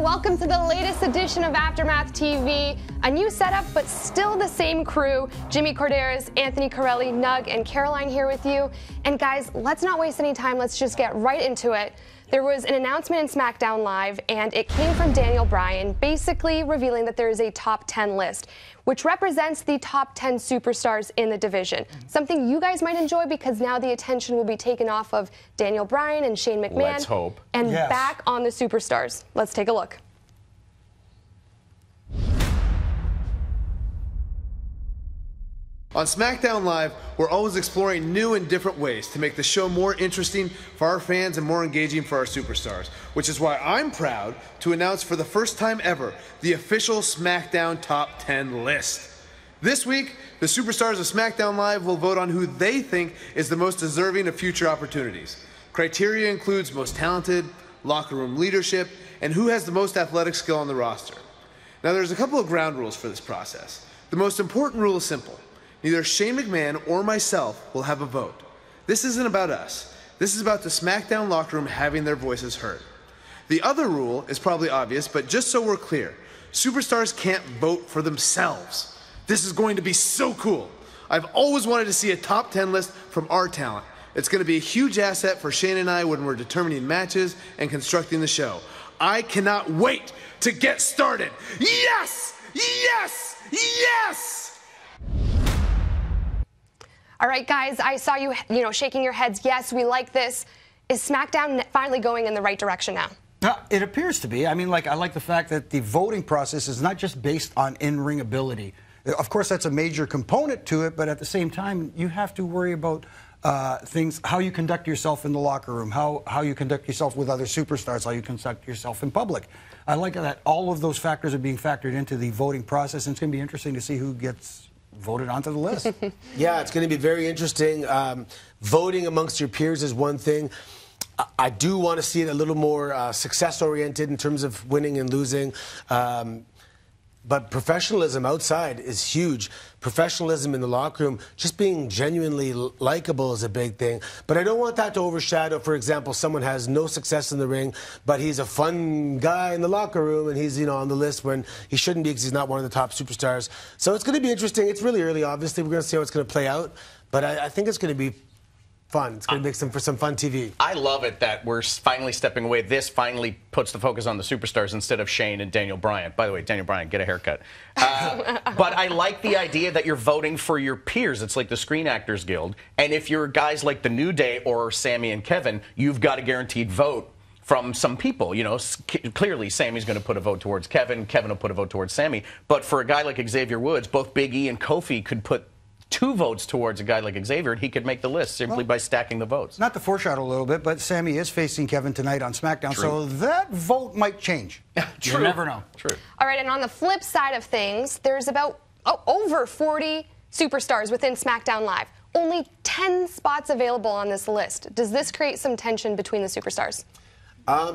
welcome to the latest edition of Aftermath TV. A new setup, but still the same crew. Jimmy Corderas, Anthony Corelli, Nug, and Caroline here with you. And guys, let's not waste any time. Let's just get right into it. There was an announcement in Smackdown Live, and it came from Daniel Bryan, basically revealing that there is a top 10 list, which represents the top 10 superstars in the division. Something you guys might enjoy because now the attention will be taken off of Daniel Bryan and Shane McMahon. Let's hope. And back on the superstars. Let's take a look. On Smackdown Live, we're always exploring new and different ways to make the show more interesting for our fans and more engaging for our superstars, which is why I'm proud to announce for the first time ever the official Smackdown Top 10 list. This week, the superstars of Smackdown Live will vote on who they think is the most deserving of future opportunities. Criteria includes most talented, locker room leadership, and who has the most athletic skill on the roster. Now, there's a couple of ground rules for this process. The most important rule is simple. Neither Shane McMahon or myself will have a vote. This isn't about us. This is about the SmackDown locker room having their voices heard. The other rule is probably obvious, but just so we're clear, superstars can't vote for themselves. This is going to be so cool. I've always wanted to see a top 10 list from our talent. It's going to be a huge asset for Shane and I when we're determining matches and constructing the show. I cannot wait to get started. Yes! Yes! Yes! All right, guys, I saw you, shaking your heads. Yes, we like this. Is SmackDown finally going in the right direction now? It appears to be. I mean, I like the fact that the voting process is not just based on in-ring ability. Of course, that's a major component to it, but at the same time, you have to worry about things, how you conduct yourself in the locker room, how you conduct yourself with other superstars, how you conduct yourself in public. I like that all of those factors are being factored into the voting process, and it's going to be interesting to see who gets voted onto the list. Yeah, it's going to be very interesting. Voting amongst your peers is one thing. I do want to see it a little more success-oriented in terms of winning and losing. But professionalism outside is huge. Professionalism in the locker room, just being genuinely likable is a big thing. But I don't want that to overshadow, for example, someone has no success in the ring, but he's a fun guy in the locker room and he's, on the list when he shouldn't be because he's not one of the top superstars. So it's going to be interesting. It's really early, obviously. We're going to see how it's going to play out. But I think it's going to be fun. It's going to make for some fun TV. I love it that we're finally stepping away. This finally puts the focus on the superstars instead of Shane and Daniel Bryan. By the way, Daniel Bryan, get a haircut. But I like the idea that you're voting for your peers. It's like the Screen Actors Guild. And if you're guys like the New Day or Sammy and Kevin, you've got a guaranteed vote from some people. Clearly Sammy's going to put a vote towards Kevin. Kevin will put a vote towards Sammy. But for a guy like Xavier Woods, both Big E and Kofi could put 2 votes towards a guy like Xavier, and he could make the list simply by stacking the votes. Not to foreshadow a little bit, but Sammy is facing Kevin tonight on SmackDown, so that vote might change. True. You never know. True. All right, and on the flip side of things, there's about over 40 superstars within SmackDown Live. Only 10 spots available on this list. Does this create some tension between the superstars?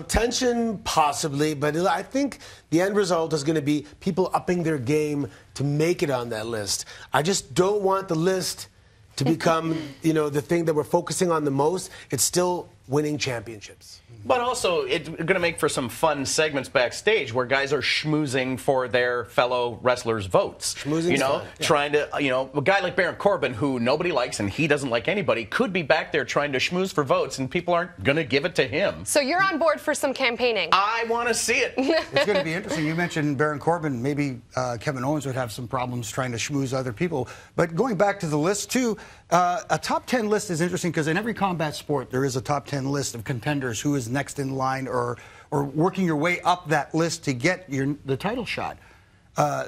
Tension, possibly, but I think the end result is going to be people upping their game to make it on that list. I just don't want the list to become, the thing that we're focusing on the most. It's still winning championships. But also, it's going to make for some fun segments backstage where guys are schmoozing for their fellow wrestlers' votes. Schmoozing's fun. Trying to, a guy like Baron Corbin, who nobody likes and he doesn't like anybody, could be back there trying to schmooze for votes, and people aren't going to give it to him. So you're on board for some campaigning. I want to see it. It's going to be interesting. You mentioned Baron Corbin. Maybe Kevin Owens would have some problems trying to schmooze other people. But going back to the list, too, a top 10 list is interesting because in every combat sport, there is a top 10 list of contenders who is next in line or working your way up that list to get the title shot.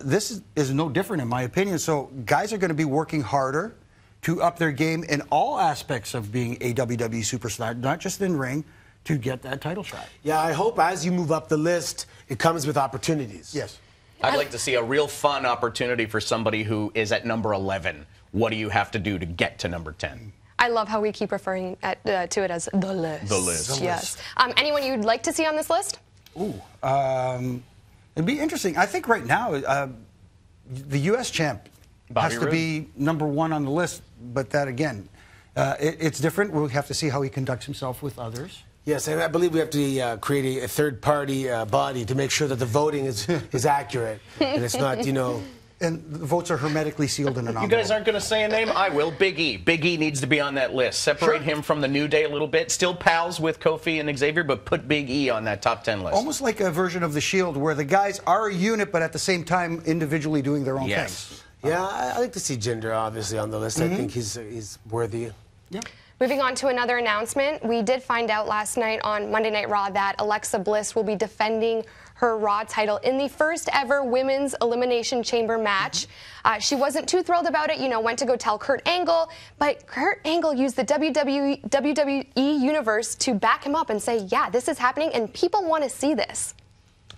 This is no different, in my opinion. So guys are going to be working harder to up their game in all aspects of being a WWE superstar, not just in ring, to get that title shot. Yeah, I hope as you move up the list, it comes with opportunities. Yes. I'd like to see a real fun opportunity for somebody who is at number 11. What do you have to do to get to number 10? I love how we keep referring to it as the list. The list. Yes. Anyone you'd like to see on this list? Ooh, it'd be interesting. I think right now the U.S. champ has to be number 1 on the list, but that again, it's different. We'll have to see how he conducts himself with others. Yes, and I believe we have to create a third-party body to make sure that the voting is accurate and it's not, And the votes are hermetically sealed in an envelope. You guys aren't going to say a name? I will. Big E. Big E needs to be on that list. Separate him from the New Day a little bit. Still pals with Kofi and Xavier, but put Big E on that top 10 list. Almost like a version of the Shield where the guys are a unit, but at the same time individually doing their own things. Yeah, I like to see Jinder obviously on the list. I think he's worthy. Yeah. Moving on to another announcement, we did find out last night on Monday Night Raw that Alexa Bliss will be defending her Raw title in the first ever Women's Elimination Chamber match. She wasn't too thrilled about it, went to go tell Kurt Angle, but Kurt Angle used the WWE Universe to back him up and say, yeah, this is happening and people want to see this.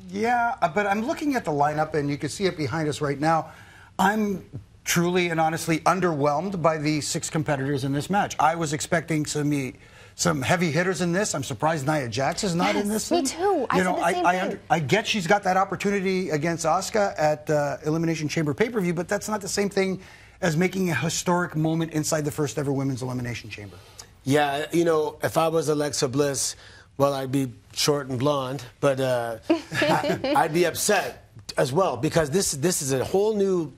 Yeah, but I'm looking at the lineup and you can see it behind us right now. I'm truly and honestly underwhelmed by the 6 competitors in this match. I was expecting some heavy hitters in this. I'm surprised Nia Jax is not in this. Me too. I said the same thing. I get she's got that opportunity against Asuka at Elimination Chamber pay-per-view, but that's not the same thing as making a historic moment inside the first ever Women's Elimination Chamber. Yeah, if I was Alexa Bliss, well, I'd be short and blonde, but I'd be upset as well because this is a whole new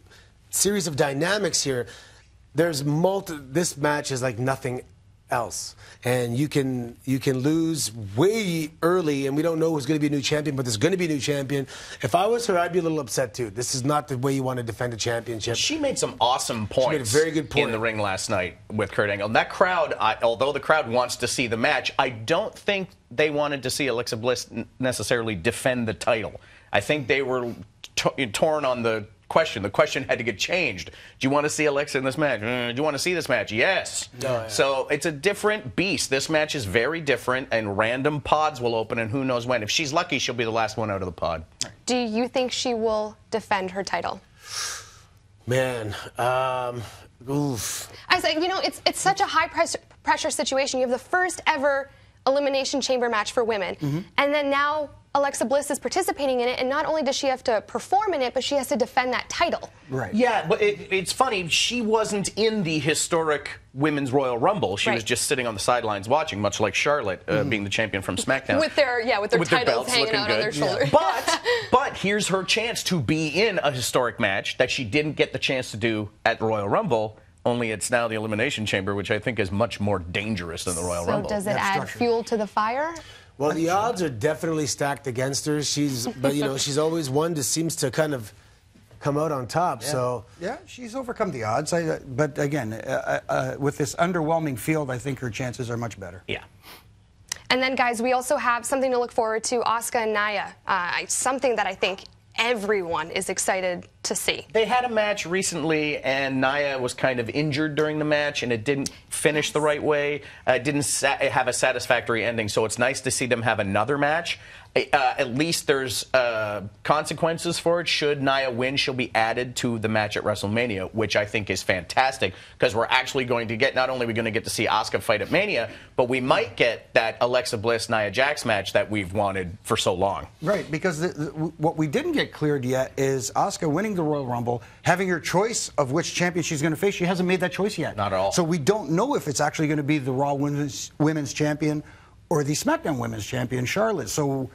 series of dynamics here. This match is like nothing else, and you can lose way early, and we don't know who's going to be a new champion, but there's going to be a new champion. If I was her, I'd be a little upset too. This is not the way you want to defend a championship. She made some awesome points. She made a very good point in the ring last night with Kurt Angle. That crowd, although the crowd wants to see the match, I don't think they wanted to see Alexa Bliss necessarily defend the title. I think they were torn on the question. The question had to get changed. Do you want to see Alexa in this match? Do you want to see this match? Yes. Oh, yeah. So it's a different beast. This match is very different, and random pods will open, and who knows when. If she's lucky, she'll be the last one out of the pod. Do you think she will defend her title? Man, oof. I said, it's such a high pressure situation. You have the first ever Elimination Chamber match for women, and then now Alexa Bliss is participating in it, and not only does she have to perform in it, but she has to defend that title. Right. Yeah, but it's funny. She wasn't in the historic Women's Royal Rumble. She was just sitting on the sidelines watching, much like Charlotte being the champion from Smackdown. With their titles belts, hanging out on their shoulders. Yeah. But here's her chance to be in a historic match that she didn't get the chance to do at the Royal Rumble. Only it's now the Elimination Chamber, which I think is much more dangerous than the Royal Rumble. So does it add fuel to the fire? Well, the odds are definitely stacked against her. She's always one that seems to kind of come out on top. Yeah. So yeah, she's overcome the odds. But again, with this underwhelming field, I think her chances are much better. Yeah. And then, guys, we also have something to look forward to: Asuka and Nia. Something that I think everyone is excited to see. They had a match recently, and Nia was kind of injured during the match, and it didn't finish the right way. It didn't have a satisfactory ending, so it's nice to see them have another match. At least there's consequences for it. Should Nia win, she'll be added to the match at WrestleMania, which I think is fantastic, because we're actually going to get, not only are we going to get to see Asuka fight at Mania, but we might get that Alexa Bliss-Nia Jax match that we've wanted for so long. Right, because what we didn't get cleared yet is Asuka winning the Royal Rumble, having her choice of which champion she's going to face. She hasn't made that choice yet. Not at all. So we don't know if it's actually going to be the Raw Women's Champion or the SmackDown Women's Champion, Charlotte. So,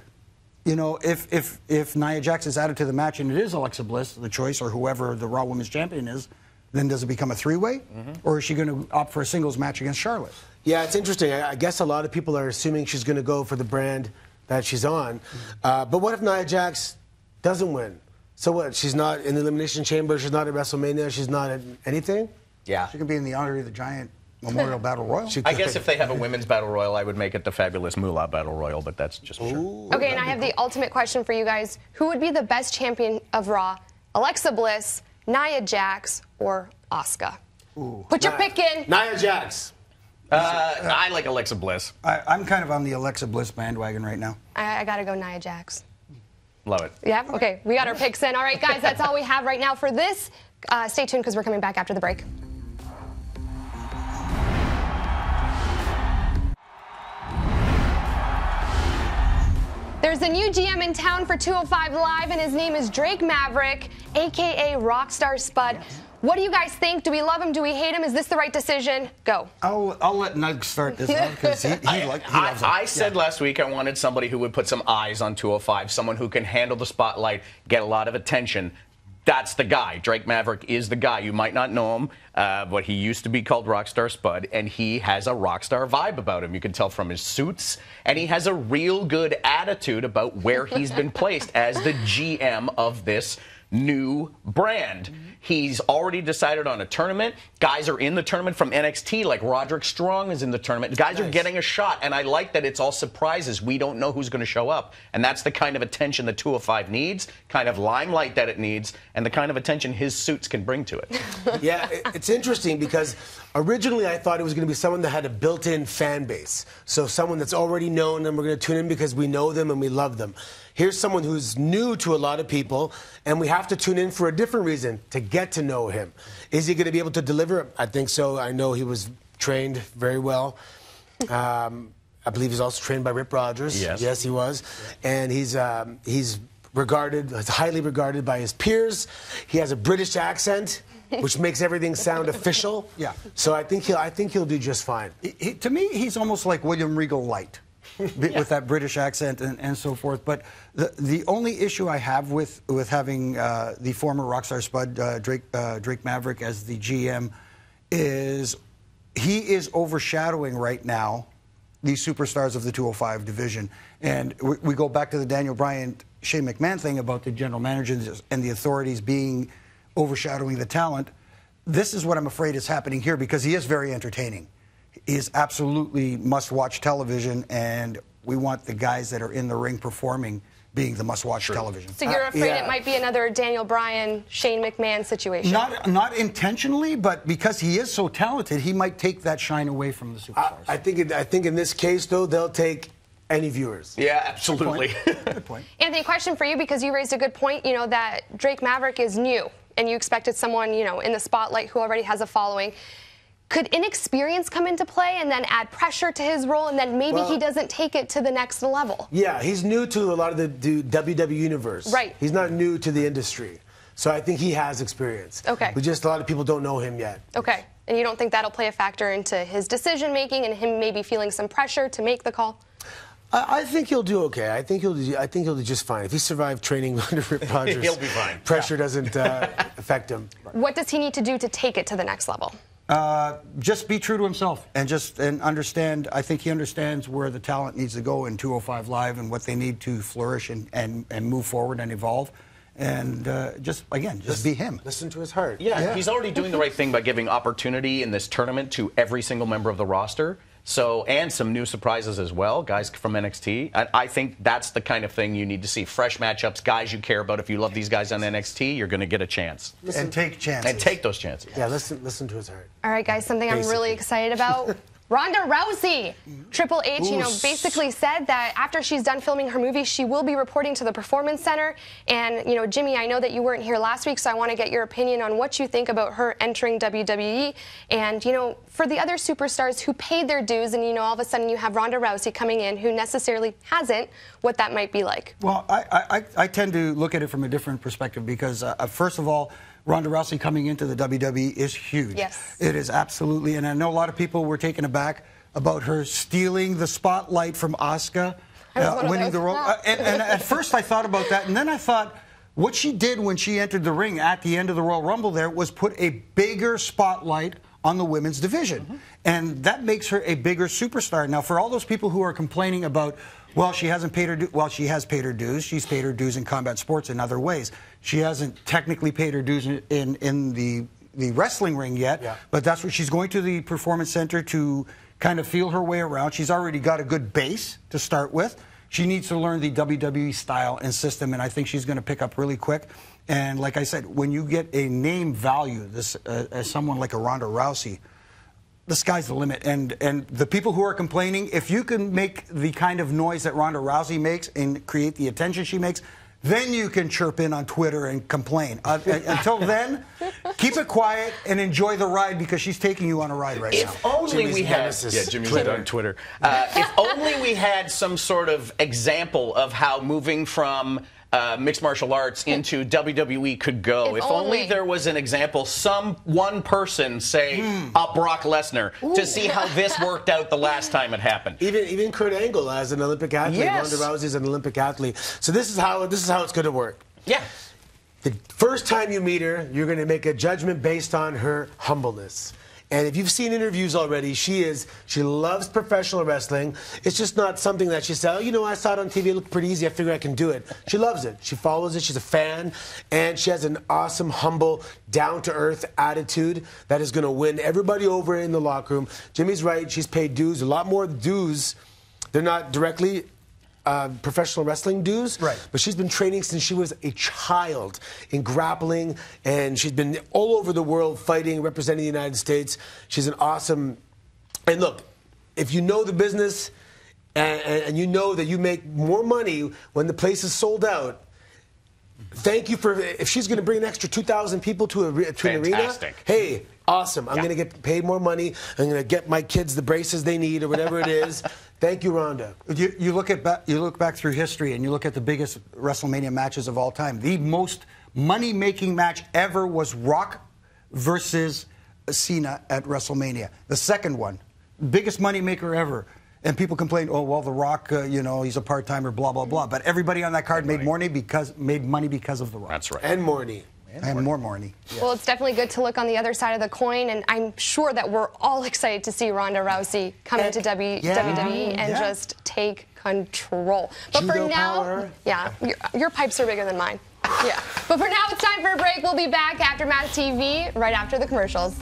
if Nia Jax is added to the match and it is Alexa Bliss, the choice, or whoever the Raw Women's Champion is, then does it become a three-way? Or is she going to opt for a singles match against Charlotte? yeah, it's interesting. I guess a lot of people are assuming she's going to go for the brand that she's on. But what if Nia Jax doesn't win? So what? She's not in the Elimination Chamber. She's not at WrestleMania. She's not at anything. Yeah. She could be in the Andre the Giant Memorial Battle Royal. I guess if they have a women's battle royal, I would make it the Fabulous Moolah Battle Royal, but that's just for sure. Okay, and I have the ultimate question for you guys. Who would be the best champion of Raw? Alexa Bliss, Nia Jax, or Asuka? Put your pick in. Nia Jax. I like Alexa Bliss. I'm kind of on the Alexa Bliss bandwagon right now. I gotta go Nia Jax. Love it. Yeah, okay, we got our picks in. All right, guys, that's all we have right now for this. Stay tuned because we're coming back after the break. There's a new GM in town for 205 Live, and his name is Drake Maverick, a.k.a. Rockstar Spud. What do you guys think? Do we love him? Do we hate him? Is this the right decision? Go. I'll let Nug start this one because he loves him. I said last week I wanted somebody who would put some eyes on 205, someone who can handle the spotlight, get a lot of attention. That's the guy. Drake Maverick is the guy. You might not know him, but he used to be called Rockstar Spud, and he has a rockstar vibe about him. You can tell from his suits, and he has a real good attitude about where he's been placed as the GM of this new brand. He's already decided on a tournament. Guys are in the tournament from NXT, like Roderick Strong is in the tournament. Guys are getting a shot, and I like that it's all surprises. We don't know who's going to show up, and that's the kind of attention that 205 needs, kind of limelight that it needs, and the kind of attention his suits can bring to it. Yeah, it's interesting because originally I thought it was going to be someone that had a built-in fan base. So someone that's already known and we're going to tune in because we know them and we love them. Here's someone who's new to a lot of people, and we have to tune in for a different reason, to get to know him. Is he going to be able to deliver? I think so. I know he was trained very well. I believe he's also trained by Rip Rogers. Yes, he was. And he's regarded, highly regarded by his peers. He has a British accent, which makes everything sound official. Yeah. So I think he'll do just fine. To me, he's almost like William Regal light. With that British accent and so forth. But the only issue I have with having the former Rockstar Spud, Drake Maverick, as the GM is he is overshadowing right now the superstars of the 205 division. And we go back to the Daniel Bryan, Shane McMahon thing about the general managers and the authorities being overshadowing the talent. This is what I'm afraid is happening here because he is very entertaining. He is absolutely must-watch television, and we want the guys that are in the ring performing being the must-watch television. So you're afraid it might be another Daniel Bryan, Shane McMahon situation? Not intentionally, but because he is so talented, he might take that shine away from the superstars. I think in this case, though, they'll take any viewers. Yeah, absolutely. Good point. Anthony, question for you, because you raised a good point, you know, that Drake Maverick is new, and you expected someone, you know, in the spotlight who already has a following. Could inexperience come into play and then add pressure to his role, and then maybe he doesn't take it to the next level? Yeah, he's new to a lot of the WWE universe. Right. He's not new to the industry. So I think he has experience. Okay. But just a lot of people don't know him yet. Okay. And you don't think that'll play a factor into his decision-making and him maybe feeling some pressure to make the call? I think he'll do okay. I think he'll do just fine. If he survived training under Rip Rogers, he'll be fine. Pressure doesn't affect him. What does he need to do to take it to the next level? Just be true to himself and understand. I think he understands where the talent needs to go in 205 Live and what they need to flourish and move forward and evolve. And just be him. Listen to his heart. Yeah, he's already doing the right thing by giving opportunity in this tournament to every single member of the roster. So, and some new surprises as well, guys from NXT. I think that's the kind of thing you need to see. Fresh matchups, guys you care about. If you love these guys on NXT, you're going to get a chance. And take chances. And take those chances. Yeah, listen to his heart. All right, guys, something I'm really excited about. Ronda Rousey. Triple H, you know, basically said that after she's done filming her movie, she will be reporting to the Performance Center. And, you know, Jimmy, I know that you weren't here last week, so I want to get your opinion on what you think about her entering WWE. And, you know, for the other superstars who paid their dues, and, you know, all of a sudden you have Ronda Rousey coming in who necessarily hasn't, what that might be like. Well, I tend to look at it from a different perspective because, first of all, Ronda Rousey coming into the WWE is huge. Yes. It is absolutely, and I know a lot of people were taken aback about her stealing the spotlight from Asuka, winning the role. And at first I thought about that, and then I thought, what she did when she entered the ring at the end of the Royal Rumble there was put a bigger spotlight on the women's division. And that makes her a bigger superstar. Now, for all those people who are complaining about, well, she hasn't paid her dues. Well, she has paid her dues. She's paid her dues in combat sports in other ways. She hasn't technically paid her dues in the wrestling ring yet, but that's what she's going to the Performance Center to kind of feel her way around. She's already got a good base to start with. She needs to learn the WWE style and system, and I think she's going to pick up really quick. And like I said, when you get a name value, as someone like a Ronda Rousey, the sky's the limit. And the people who are complaining, if you can make the kind of noise that Ronda Rousey makes and create the attention she makes, then you can chirp in on Twitter and complain. Until then, keep it quiet and enjoy the ride because she's taking you on a ride right now. If only we had, Jimmy's on Twitter. If only we had some sort of example of how moving from mixed martial arts into WWE could go. If only there was an example, one person say up Brock Lesnar to see how this worked out the last time it happened. Even Kurt Angle as an Olympic athlete. Yes. Ronda Rousey is an Olympic athlete. So this is how it's going to work. Yeah. The first time you meet her, you're going to make a judgment based on her humbleness. And if you've seen interviews already, she loves professional wrestling. It's just not something that she said, oh, you know, I saw it on TV, it looked pretty easy, I figure I can do it. She loves it. She follows it. She's a fan. And she has an awesome, humble, down-to-earth attitude that is going to win everybody over in the locker room. Jimmy's right. She's paid dues, a lot more dues. They're not directly professional wrestling dues, right? But she's been training since she was a child in grappling, and she's been all over the world fighting, representing the United States. She's an awesome. And look, if you know the business, and you know that you make more money when the place is sold out. Thank you for if she's going to bring an extra 2,000 people to an arena. Hey, awesome! I'm going to get paid more money. I'm going to get my kids the braces they need or whatever it is. Thank you, Ronda. You look back through history and you look at the biggest WrestleMania matches of all time. The most money-making match ever was Rock versus Cena at WrestleMania. The second one, biggest money-maker ever. And people complain, oh, well, The Rock, you know, he's a part-timer, blah, blah, blah. But everybody on that card made money because of The Rock. That's right. And money. And more money. Yes. Well, it's definitely good to look on the other side of the coin, and I'm sure that we're all excited to see Ronda Rousey come into WWE and just take control. But Judo for now, power. your pipes are bigger than mine. Yeah. But for now, it's time for a break. We'll be back Aftermath TV right after the commercials.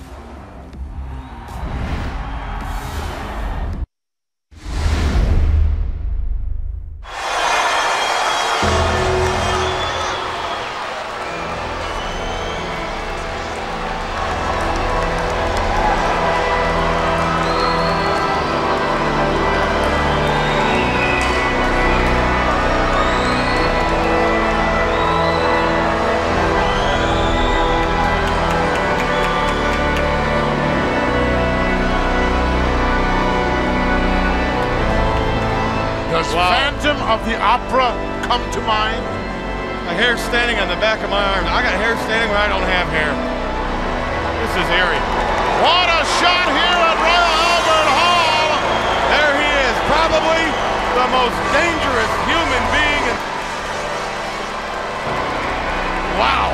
Phantom of the Opera come to mind? A hair standing on the back of my arm. I got hair standing where I don't have hair. This is eerie. What a shot here at Royal Albert Hall! There he is, probably the most dangerous human being. Wow!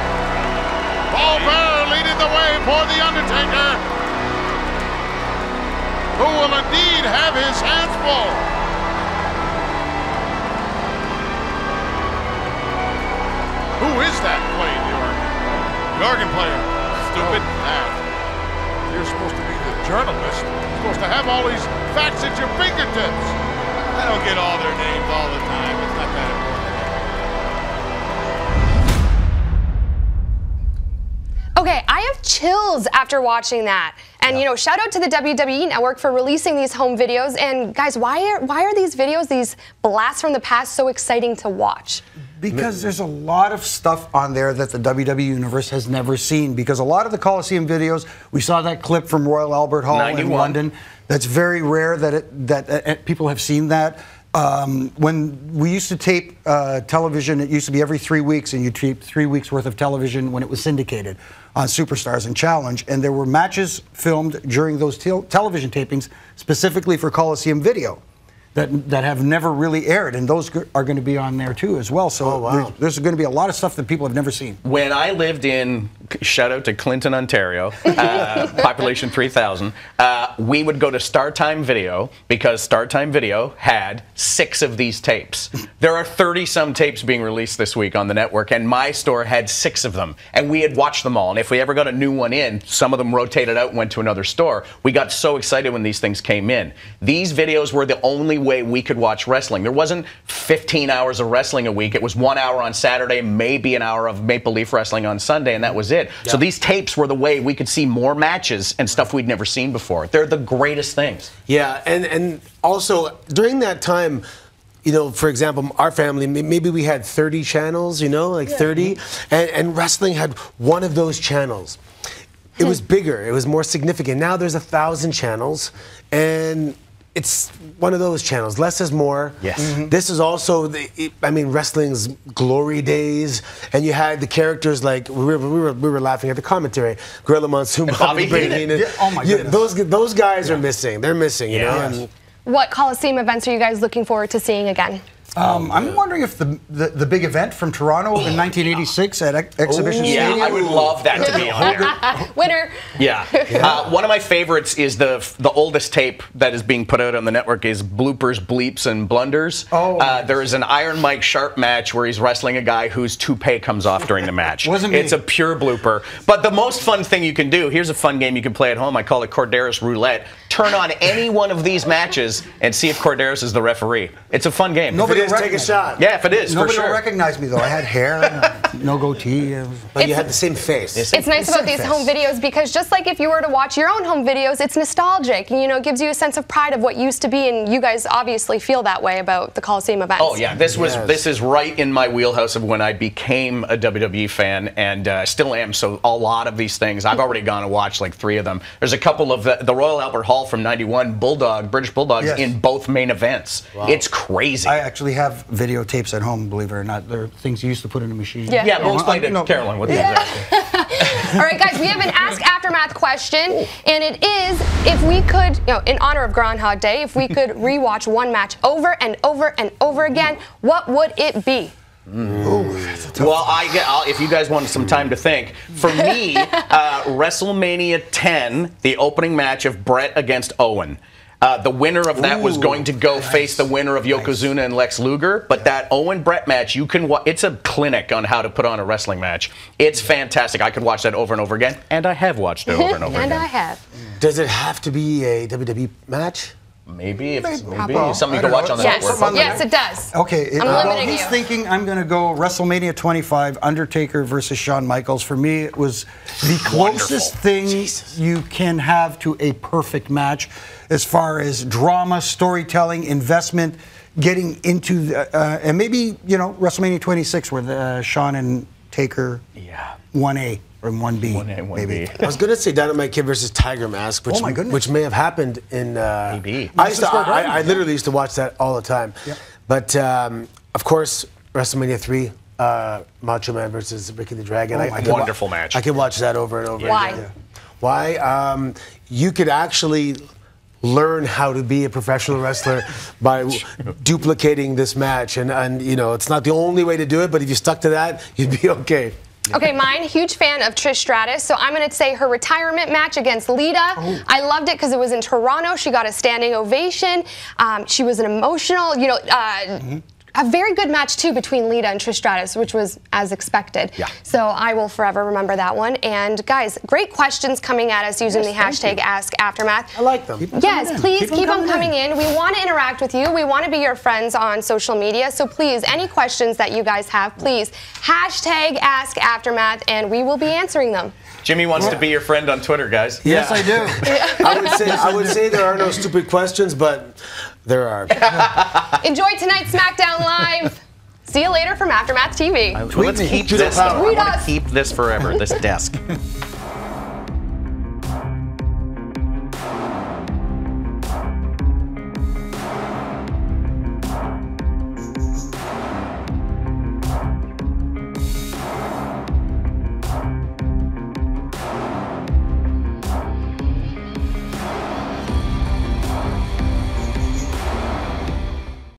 Paul Bearer leading the way for The Undertaker, who will indeed have his hands full. Who is that playing the organ? The organ player. Stupid. That. You're supposed to be the journalist. You're supposed to have all these facts at your fingertips. I don't get all their names all the time. It's not that important. Okay, I have chills after watching that. And, you know, shout out to the WWE Network for releasing these home videos. And, guys, why are these videos, these blasts from the past, so exciting to watch? Because there's a lot of stuff on there that the WWE Universe has never seen. Because a lot of the Coliseum videos, we saw that clip from Royal Albert Hall in London. That's very rare that people have seen that. When we used to tape television, it used to be every 3 weeks, and you tape 3 weeks worth of television when it was syndicated on Superstars and Challenge. And there were matches filmed during those television tapings specifically for Coliseum video that have never really aired, and those are going to be on there too as well. So there's going to be a lot of stuff that people have never seen. When I lived in, shout out to Clinton, Ontario, population 3,000, we would go to StarTime Video because StarTime Video had 6 of these tapes. There are 30-some tapes being released this week on the network, and my store had 6 of them, and we had watched them all. And if we ever got a new one in, some of them rotated out and went to another store. We got so excited when these things came in. These videos were the only way we could watch wrestling. There wasn't 15 hours of wrestling a week. It was 1 hour on Saturday, maybe an hour of Maple Leaf Wrestling on Sunday, and that was it. Yeah. So these tapes were the way we could see more matches and stuff we'd never seen before. They're the greatest things. Yeah, and also during that time, you know, for example, our family, maybe we had 30 channels, you know, like 30, and wrestling had one of those channels. It was bigger. It was more significant. Now there's 1,000 channels, and it's one of those channels. Less is more. Yes. This is also, wrestling's glory days, and you had the characters like we were laughing at the commentary. Gorilla Monsoon, Bobby Heenan. Yeah, oh my goodness. Those guys are missing. They're missing. You know. And What Coliseum events are you guys looking forward to seeing again? I'm wondering if the big event from Toronto in 1986 at Exhibition Stadium. Yeah, I would love that to be on there. Winner. Yeah. One of my favorites is the oldest tape that is being put out on the network is Bloopers, Bleeps, and Blunders. There is an Iron Mike Sharp match where he's wrestling a guy whose toupee comes off during the match. Wasn't me. It's a pure blooper. But the most fun thing you can do, here's a fun game you can play at home. I call it Corderas Roulette. Turn on any one of these matches and see if Corderas is the referee. It's a fun game. Nobody take a shot. Yeah, if it is, Nobody for sure. will recognize me, though. I had hair, no goatee. But you had the same face. It's nice about these home videos because just like if you were to watch your own home videos, it's nostalgic. You know, it gives you a sense of pride of what used to be, and you guys obviously feel that way about the Coliseum events. Oh yeah, this is right in my wheelhouse of when I became a WWE fan, and still am. So a lot of these things, I've already gone and watched like 3 of them. There's a couple of the Royal Albert Hall from '91, British Bulldogs in both main events. Wow. It's crazy. I actually have videotapes at home, believe it or not. They're things you used to put in a machine. Yeah, we'll explain to Caroline what these are. All right, guys, we have an Ask Aftermath question, and it is, if we could, in honor of Groundhog Day, if we could rewatch one match over and over and over again, what would it be? Well, if you guys want some time to think, for me, WrestleMania 10, the opening match of Brett against Owen. The winner of that was going to go face the winner of Yokozuna and Lex Luger, but that Owen-Brett match, you can it's a clinic on how to put on a wrestling match. It's fantastic. I could watch that over and over again, and I have watched it over and over again. And I have. Does it have to be a WWE match? Maybe something you can watch on the network. Yes, it does. Okay, I'm he's thinking I'm going to go WrestleMania 25, Undertaker versus Shawn Michaels. For me, it was the closest thing you can have to a perfect match as far as drama, storytelling, investment, getting into, and maybe, WrestleMania 26 where Shawn and Taker 1A. Or 1B, maybe. I was going to say Dynamite Kid versus Tiger Mask, which may have happened in. Maybe. I literally used to watch that all the time. Yep. But of course, WrestleMania 3, Macho Man versus Ricky the Dragon. Wonderful match. I could watch that over and over. Why? Again. Why? You could actually learn how to be a professional wrestler by duplicating this match, and it's not the only way to do it, but if you stuck to that, you'd be okay. Okay, mine, huge fan of Trish Stratus, so I'm going to say her retirement match against Lita. I loved it because it was in Toronto. She got a standing ovation. She was an emotional, a very good match, too, between Lita and Trish Stratus, which was as expected. Yeah. So I will forever remember that one. And, guys, great questions coming at us using the hashtag AskAftermath. I like them. Yes, please keep them coming in. We want to interact with you. We want to be your friends on social media. So, please, any questions that you guys have, please, hashtag AskAftermath, and we will be answering them. Jimmy wants to be your friend on Twitter, guys. Yes, I do. I would say there are no stupid questions, but there are. Enjoy tonight's Smackdown Live. See you later from Aftermath TV. Let's keep this. I want to keep this forever, this desk.